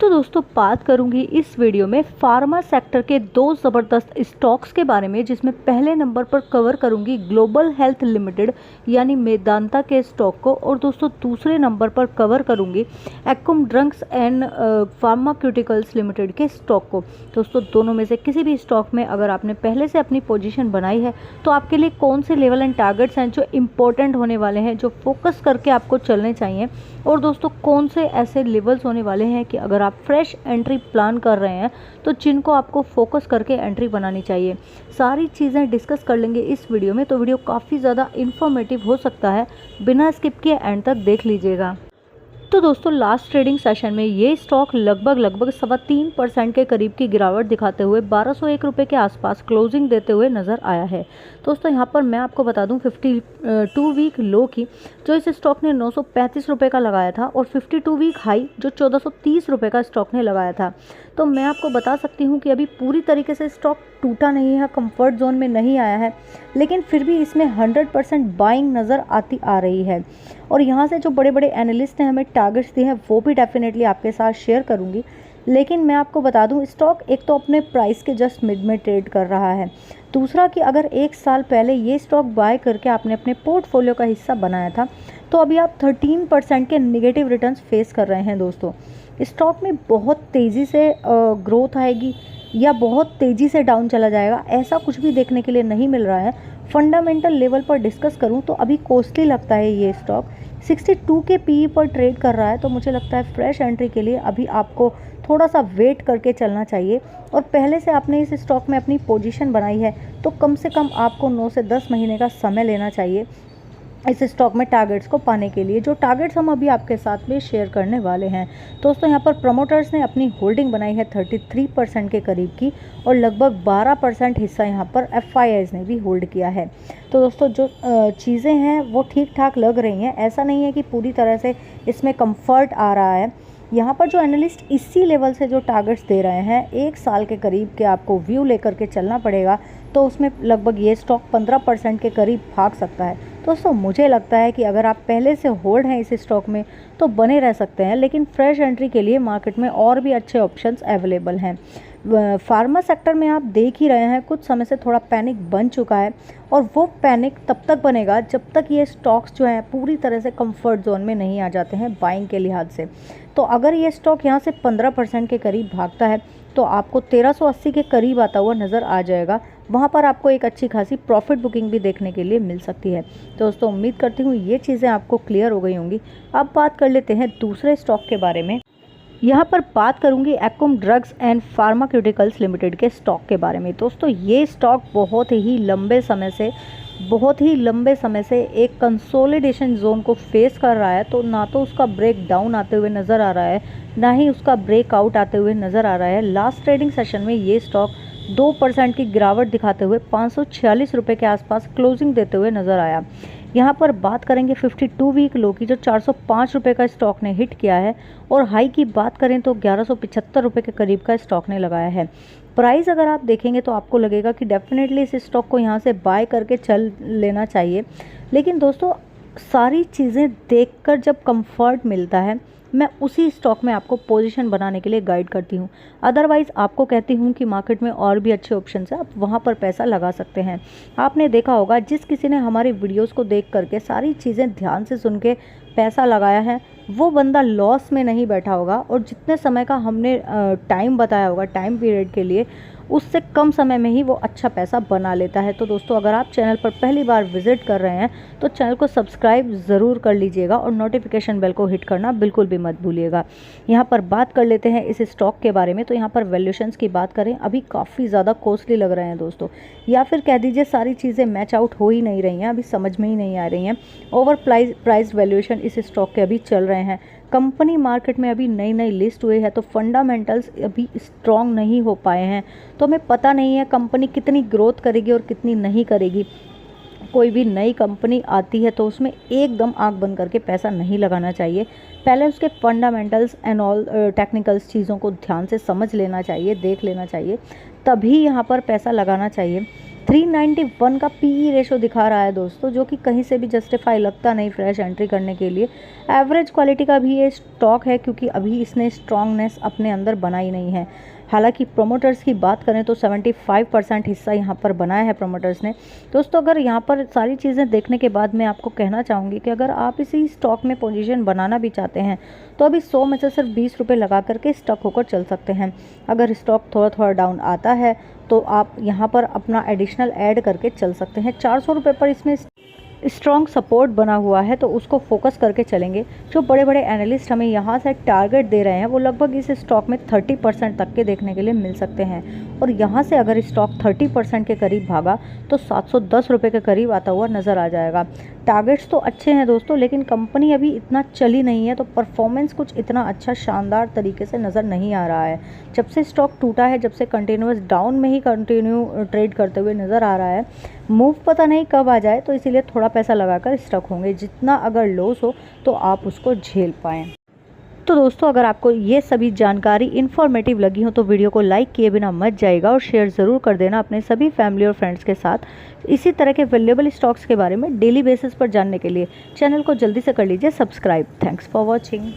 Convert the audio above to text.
तो दोस्तों बात करूंगी इस वीडियो में फार्मा सेक्टर के दो ज़बरदस्त स्टॉक्स के बारे में, जिसमें पहले नंबर पर कवर करूंगी ग्लोबल हेल्थ लिमिटेड यानी मेदांता के स्टॉक को, और दोस्तों दूसरे नंबर पर कवर करूंगी एक्युम ड्रग्स एंड फार्मास्यूटिकल्स लिमिटेड के स्टॉक को। दोस्तों दोनों में से किसी भी स्टॉक में अगर आपने पहले से अपनी पोजीशन बनाई है तो आपके लिए कौन से लेवल एंड टारगेट्स हैं जो इम्पोर्टेंट होने वाले हैं, जो फोकस करके आपको चलने चाहिए, और दोस्तों कौन से ऐसे लेवल्स होने वाले हैं कि अगर आप फ्रेश एंट्री प्लान कर रहे हैं तो जिनको आपको फोकस करके एंट्री बनानी चाहिए। सारी चीज़ें डिस्कस कर लेंगे इस वीडियो में, तो वीडियो काफ़ी ज़्यादा इन्फॉर्मेटिव हो सकता है, बिना स्किप किए एंड तक देख लीजिएगा। तो दोस्तों लास्ट ट्रेडिंग सेशन में ये स्टॉक लगभग 3.25% के करीब की गिरावट दिखाते हुए 1201 रुपये के आसपास क्लोजिंग देते हुए नज़र आया है। दोस्तों यहाँ पर मैं आपको बता दूं 52 वीक लो की जो इस स्टॉक ने 935 रुपये का लगाया था, और 52 वीक हाई जो 1430 रुपये का स्टॉक ने लगाया था। तो मैं आपको बता सकती हूँ कि अभी पूरी तरीके से स्टॉक टूटा नहीं है, कंफर्ट जोन में नहीं आया है, लेकिन फिर भी इसमें 100% बाइंग नज़र आ रही है। और यहाँ से जो बड़े बड़े एनालिस्ट ने हमें टारगेट्स दिए हैं वो भी डेफिनेटली आपके साथ शेयर करूँगी। लेकिन मैं आपको बता दूं स्टॉक एक तो अपने प्राइस के जस्ट मिड में ट्रेड कर रहा है, दूसरा कि अगर एक साल पहले ये स्टॉक बाय करके आपने अपने पोर्टफोलियो का हिस्सा बनाया था तो अभी आप 13% के नेगेटिव रिटर्न्स फेस कर रहे हैं। दोस्तों स्टॉक में बहुत तेज़ी से ग्रोथ आएगी या बहुत तेज़ी से डाउन चला जाएगा, ऐसा कुछ भी देखने के लिए नहीं मिल रहा है। फंडामेंटल लेवल पर डिस्कस करूं तो अभी कॉस्टली लगता है ये स्टॉक, 62 के पीई पर ट्रेड कर रहा है, तो मुझे लगता है फ्रेश एंट्री के लिए अभी आपको थोड़ा सा वेट करके चलना चाहिए। और पहले से आपने इस स्टॉक में अपनी पोजीशन बनाई है तो कम से कम आपको 9 से 10 महीने का समय लेना चाहिए इस स्टॉक में टारगेट्स को पाने के लिए, जो टारगेट्स हम अभी आपके साथ में शेयर करने वाले हैं। दोस्तों यहाँ पर प्रमोटर्स ने अपनी होल्डिंग बनाई है 33% के करीब की, और लगभग 12% हिस्सा यहाँ पर एफआईआईज ने भी होल्ड किया है। तो दोस्तों जो चीज़ें हैं वो ठीक ठाक लग रही हैं, ऐसा नहीं है कि पूरी तरह से इसमें कंफर्ट आ रहा है। यहाँ पर जो एनालिस्ट इसी लेवल से जो टारगेट्स दे रहे हैं, एक साल के करीब के आपको व्यू लेकर के चलना पड़ेगा, तो उसमें लगभग ये स्टॉक 15% के करीब भाग सकता है। दोस्तों मुझे लगता है कि अगर आप पहले से होल्ड हैं इस स्टॉक में तो बने रह सकते हैं, लेकिन फ्रेश एंट्री के लिए मार्केट में और भी अच्छे ऑप्शंस अवेलेबल हैं। फार्मा सेक्टर में आप देख ही रहे हैं कुछ समय से थोड़ा पैनिक बन चुका है, और वो पैनिक तब तक बनेगा जब तक ये स्टॉक्स जो हैं पूरी तरह से कंफर्ट जोन में नहीं आ जाते हैं बाइंग के लिहाज से। तो अगर ये स्टॉक यहाँ से 15% के करीब भागता है तो आपको 1380 के करीब आता हुआ नज़र आ जाएगा, वहाँ पर आपको एक अच्छी खासी प्रॉफिट बुकिंग भी देखने के लिए मिल सकती है। तो दोस्तों उम्मीद करती हूँ ये चीज़ें आपको क्लियर हो गई होंगी। अब बात कर लेते हैं दूसरे स्टॉक के बारे में। यहाँ पर बात करूंगी एक्युम ड्रग्स एंड फार्मास्यूटिकल्स लिमिटेड के स्टॉक के बारे में। दोस्तों ये स्टॉक बहुत ही लंबे समय से एक कंसोलिडेशन जोन को फेस कर रहा है, तो ना तो उसका ब्रेक डाउन आते हुए नज़र आ रहा है, ना ही उसका ब्रेकआउट आते हुए नज़र आ रहा है। लास्ट ट्रेडिंग सेशन में ये स्टॉक 2% की गिरावट दिखाते हुए 546 रुपये के आसपास क्लोजिंग देते हुए नज़र आया। यहाँ पर बात करेंगे 52 वीक लो की जो 405 रुपये का स्टॉक ने हिट किया है, और हाई की बात करें तो 1175 रुपये के करीब का स्टॉक ने लगाया है। प्राइस अगर आप देखेंगे तो आपको लगेगा कि डेफिनेटली इस स्टॉक को यहाँ से बाय करके चल लेना चाहिए, लेकिन दोस्तों सारी चीज़ें देखकर जब कंफर्ट मिलता है मैं उसी स्टॉक में आपको पोजीशन बनाने के लिए गाइड करती हूँ। अदरवाइज़ आपको कहती हूँ कि मार्केट में और भी अच्छे ऑप्शंस हैं, आप वहाँ पर पैसा लगा सकते हैं। आपने देखा होगा जिस किसी ने हमारी वीडियोस को देख करके सारी चीज़ें ध्यान से सुन के पैसा लगाया है वो बंदा लॉस में नहीं बैठा होगा, और जितने समय का हमने टाइम बताया होगा टाइम पीरियड के लिए, उससे कम समय में ही वो अच्छा पैसा बना लेता है। तो दोस्तों अगर आप चैनल पर पहली बार विजिट कर रहे हैं तो चैनल को सब्सक्राइब ज़रूर कर लीजिएगा, और नोटिफिकेशन बेल को हिट करना बिल्कुल भी मत भूलिएगा। यहाँ पर बात कर लेते हैं इस स्टॉक के बारे में। तो यहाँ पर वैल्यूएशंस की बात करें, अभी काफ़ी ज़्यादा कॉस्टली लग रहे हैं दोस्तों, या फिर कह दीजिए सारी चीज़ें मैच आउट हो ही नहीं रही हैं, अभी समझ में ही नहीं आ रही हैं। ओवर प्राइस वैल्यूएशन इस स्टॉक के अभी चल रहे हैं। कंपनी मार्केट में अभी नई लिस्ट हुई है, तो फंडामेंटल्स अभी स्ट्रॉन्ग नहीं हो पाए हैं, तो हमें पता नहीं है कंपनी कितनी ग्रोथ करेगी और कितनी नहीं करेगी। कोई भी नई कंपनी आती है तो उसमें एकदम आंख बंद करके पैसा नहीं लगाना चाहिए, पहले उसके फंडामेंटल्स एंड ऑल टेक्निकल्स चीज़ों को ध्यान से समझ लेना चाहिए, देख लेना चाहिए, तभी यहाँ पर पैसा लगाना चाहिए। 391 का पीई रेशो दिखा रहा है दोस्तों, जो कि कहीं से भी जस्टिफाई लगता नहीं फ्रेश एंट्री करने के लिए। एवरेज क्वालिटी का भी ये स्टॉक है, क्योंकि अभी इसने स्ट्रांगनेस अपने अंदर बनाई नहीं है। हालांकि प्रोमोटर्स की बात करें तो 75% हिस्सा यहाँ पर बनाया है प्रोमोटर्स ने। दोस्तों, अगर यहाँ पर सारी चीज़ें देखने के बाद मैं आपको कहना चाहूँगी कि अगर आप इसी स्टॉक में पोजीशन बनाना भी चाहते हैं तो अभी 100 में से सिर्फ 20 रुपये लगा करके स्टक होकर चल सकते हैं। अगर स्टॉक थोड़ा थोड़ा डाउन आता है तो आप यहाँ पर अपना एडिशनल ऐड करके चल सकते हैं। 400 रुपये पर इसमें स्ट्रॉन्ग सपोर्ट बना हुआ है, तो उसको फोकस करके चलेंगे। जो बड़े बड़े एनालिस्ट हमें यहाँ से टारगेट दे रहे हैं वो लगभग इस स्टॉक में 30% तक के देखने के लिए मिल सकते हैं। और यहाँ से अगर स्टॉक 30% के करीब भागा तो 710 रुपये के करीब आता हुआ नज़र आ जाएगा। टारगेट्स तो अच्छे हैं दोस्तों, लेकिन कंपनी अभी इतना चली नहीं है, तो परफॉर्मेंस कुछ इतना अच्छा शानदार तरीके से नज़र नहीं आ रहा है। जब से स्टॉक टूटा है, जब से कंटिन्यूस डाउन में ही कंटिन्यू ट्रेड करते हुए नज़र आ रहा है। मूव पता नहीं कब आ जाए, तो इसीलिए थोड़ा पैसा लगाकर स्टक होंगे। जितना अगर लॉस हो तो आप उसको झेल पाएँ। तो दोस्तों, अगर आपको ये सभी जानकारी इन्फॉर्मेटिव लगी हो तो वीडियो को लाइक किए बिना मत जाइएगा और शेयर ज़रूर कर देना अपने सभी फैमिली और फ्रेंड्स के साथ। इसी तरह के वैल्यूएबल स्टॉक्स के बारे में डेली बेसिस पर जानने के लिए चैनल को जल्दी से कर लीजिए सब्सक्राइब। Thanks for watching.